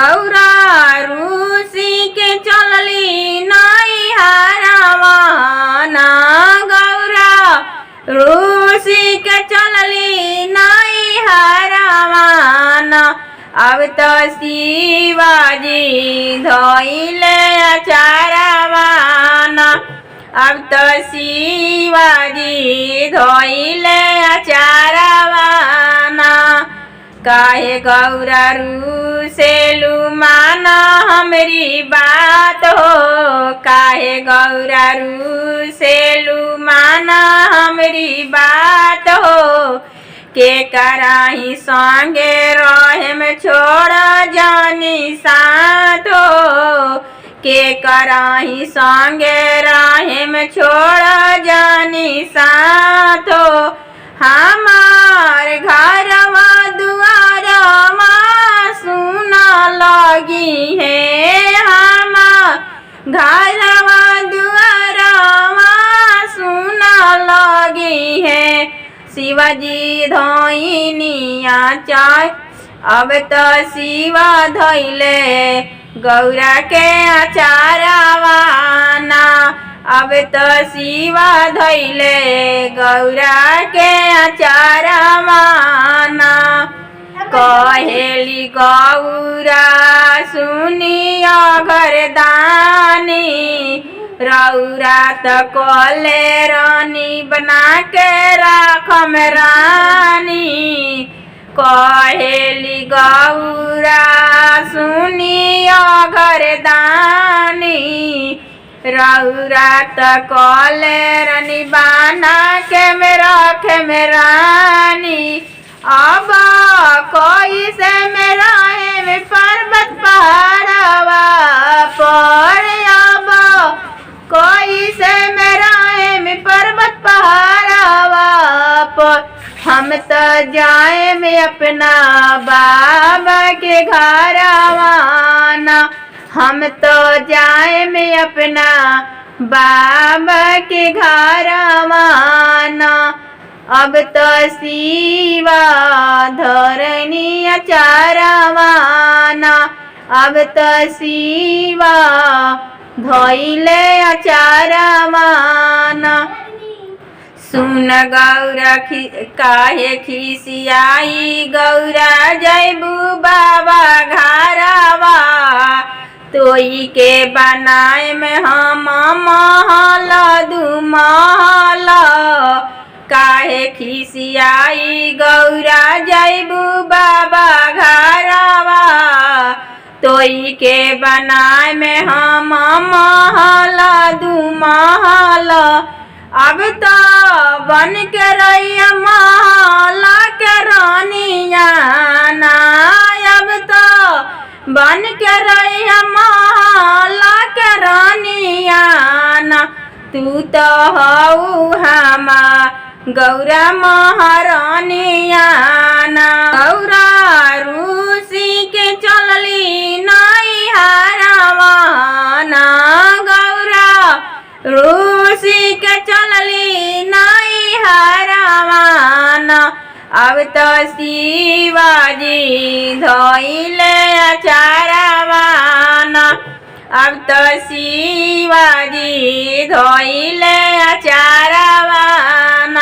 गौरा रूसी के चलली नैहरवाना। गौरा रूसी के चलली नैहरवाना। अब तो शिवाजी धइले अचारवाना। अब तो शिवाजी धइले अचारवाना। काहे गौरा रूसेलु माना हमरी बात हो। काहे गौरा रूसेलु माना हमरी बात हो। के कराही संगे रहे में छोड़ जानी साथ हो। के कराही संगे रहे में छोड़ जानी साथ हो। हमार घरवा दुआरवा सुना लगी है। हमार घरवा दुआरवा सुना लगी है। शिवाजी धइनिया चाय अब तो शिवा धइले गौरा के अचारवाना। अब तो शिवा धइले गौरा के अचारवाना। कहेली गौरा सुनिया घरदानी। रौरा त कले रानी बना के राखम रानी। कहेली गौरा सुनिया घरदानी। रौरा त कले रानी बना के में रखे में रानी। अब कोई से में रहे में पर्वत पहाड़वा पर। अब कोई से में रहे में पर्वत पहाड़वा पर। हम तो जाए में अपना बाबा के घरवाना। हम तो जाए में अपना बाबा के घरवाना। अब तो शिवा धरनी अचारवाना। अब तो शिवा धइले अचारवाना। सुन गौरा काहे खिसियाई गौरा जैबू बाबा घरवा। तोई के बनाए में हम महल दू महल। काहे खिसियाई गौरा जैबू बाबा घरवा। तोई के बनाए में हम महल दू महल। अब तो बन के रहिया महल के रानिया ना। अब तो बन के रहिया महल के रानिया ना। तू तो हऊ हमार गौरा महारानिया ना। गौरा रूसी के चलली नैहरवाना। गौरा रूसी के चलली नैहरवाना। अब तो शिवाजी धइले अचारवाना। अब तो शिवाजी धइले अचारवाना।